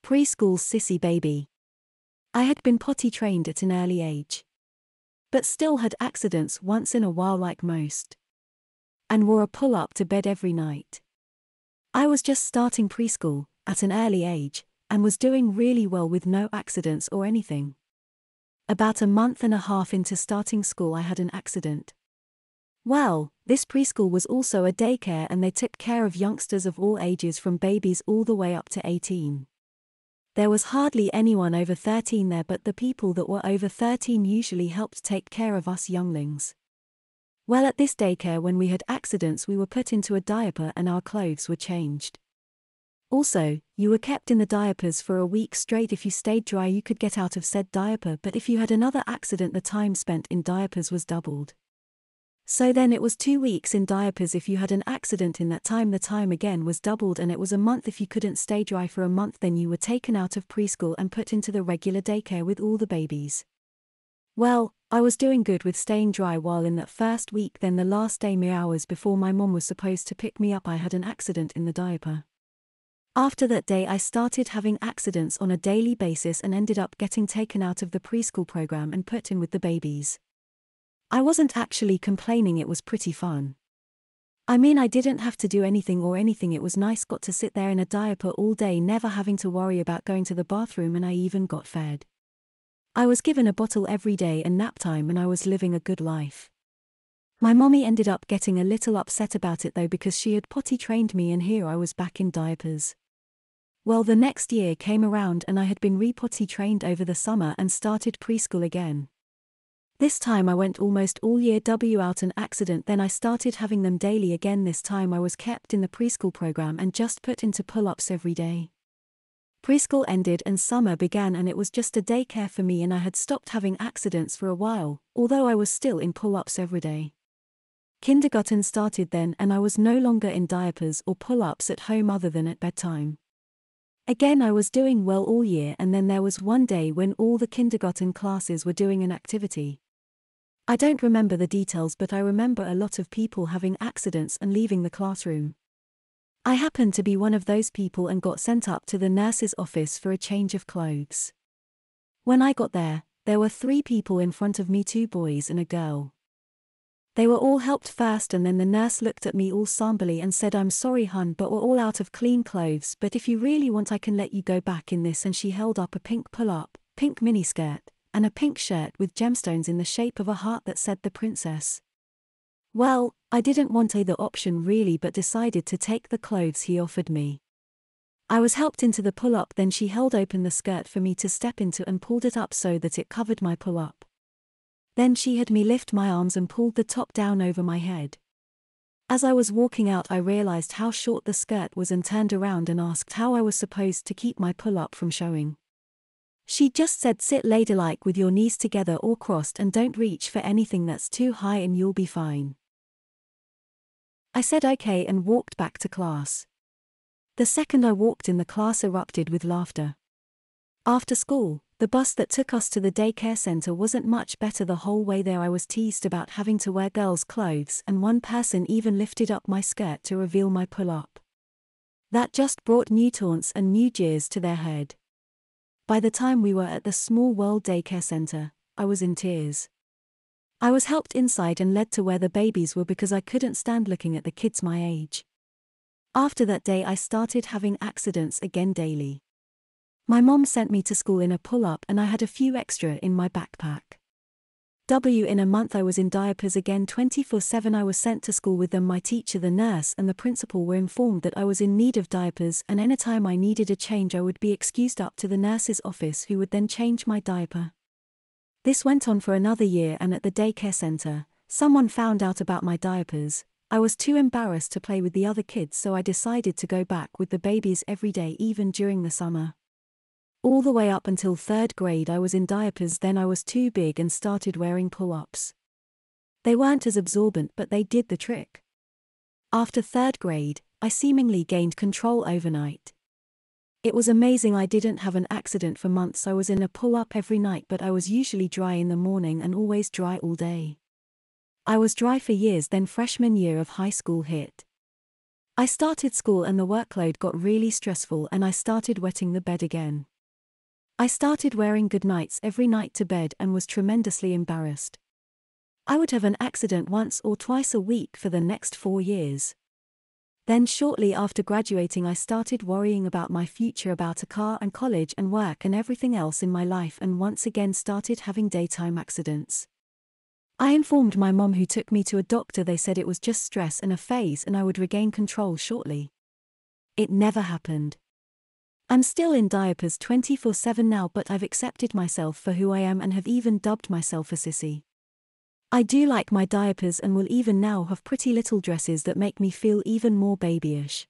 Preschool sissy baby. I had been potty trained at an early age, but still had accidents once in a while like most, and wore a pull-up to bed every night. I was just starting preschool, at an early age, and was doing really well with no accidents or anything. About a month and a half into starting school I had an accident. Well, this preschool was also a daycare and they took care of youngsters of all ages from babies all the way up to 18. There was hardly anyone over 13 there, but the people that were over 13 usually helped take care of us younglings. Well, at this daycare when we had accidents we were put into a diaper and our clothes were changed. Also, you were kept in the diapers for a week straight. If you stayed dry you could get out of said diaper, but if you had another accident the time spent in diapers was doubled. So then it was 2 weeks in diapers if you had an accident in that time, the time again was doubled, and it was a month if you couldn't stay dry for a month, then you were taken out of preschool and put into the regular daycare with all the babies. Well, I was doing good with staying dry while in that first week. Then the last day, mere hours before my mom was supposed to pick me up, I had an accident in the diaper. After that day I started having accidents on a daily basis and ended up getting taken out of the preschool program and put in with the babies. I wasn't actually complaining, it was pretty fun. I mean, I didn't have to do anything, it was nice, got to sit there in a diaper all day, never having to worry about going to the bathroom, and I even got fed. I was given a bottle every day and nap time, and I was living a good life. My mommy ended up getting a little upset about it though, because she had potty trained me and here I was back in diapers. Well, the next year came around and I had been re-potty trained over the summer and started preschool again. This time I went almost all year without an accident, then I started having them daily again. This time I was kept in the preschool program and just put into pull-ups every day. Preschool ended and summer began and it was just a daycare for me, and I had stopped having accidents for a while, although I was still in pull-ups every day. Kindergarten started then and I was no longer in diapers or pull-ups at home other than at bedtime. Again I was doing well all year, and then there was one day when all the kindergarten classes were doing an activity. I don't remember the details, but I remember a lot of people having accidents and leaving the classroom. I happened to be one of those people and got sent up to the nurse's office for a change of clothes. When I got there, there were 3 people in front of me, 2 boys and a girl. They were all helped first, and then the nurse looked at me all somberly and said, "I'm sorry hun, but we're all out of clean clothes, but if you really want I can let you go back in this," and she held up a pink pull-up, pink miniskirt, and a pink shirt with gemstones in the shape of a heart that said "The Princess." Well, I didn't want either option really, but decided to take the clothes he offered me. I was helped into the pull-up, then she held open the skirt for me to step into and pulled it up so that it covered my pull-up. Then she had me lift my arms and pulled the top down over my head. As I was walking out I realized how short the skirt was and turned around and asked how I was supposed to keep my pull-up from showing. She just said, "Sit ladylike with your knees together or crossed and don't reach for anything that's too high and you'll be fine." I said okay and walked back to class. The second I walked in, the class erupted with laughter. After school, the bus that took us to the daycare center wasn't much better. The whole way there I was teased about having to wear girls' clothes, and one person even lifted up my skirt to reveal my pull-up. That just brought new taunts and new jeers to their head. By the time we were at the Small World Daycare Center, I was in tears. I was helped inside and led to where the babies were because I couldn't stand looking at the kids my age. After that day I started having accidents again daily. My mom sent me to school in a pull-up and I had a few extra in my backpack. In a month I was in diapers again 24/7. I was sent to school with them. My teacher, the nurse and the principal were informed that I was in need of diapers, and anytime I needed a change I would be excused up to the nurse's office, who would then change my diaper. This went on for another year, and at the daycare center, someone found out about my diapers. I was too embarrassed to play with the other kids, so I decided to go back with the babies every day, even during the summer. All the way up until 3rd grade I was in diapers, then I was too big and started wearing pull-ups. They weren't as absorbent, but they did the trick. After 3rd grade, I seemingly gained control overnight. It was amazing. I didn't have an accident for months. I was in a pull-up every night, but I was usually dry in the morning and always dry all day. I was dry for years, then freshman year of high school hit. I started school and the workload got really stressful and I started wetting the bed again. I started wearing good nights every night to bed and was tremendously embarrassed. I would have an accident once or twice a week for the next 4 years. Then shortly after graduating I started worrying about my future, about a car and college and work and everything else in my life, and once again started having daytime accidents. I informed my mom, who took me to a doctor. They said it was just stress and a phase and I would regain control shortly. It never happened. I'm still in diapers 24/7 now, but I've accepted myself for who I am and have even dubbed myself a sissy. I do like my diapers and will even now have pretty little dresses that make me feel even more babyish.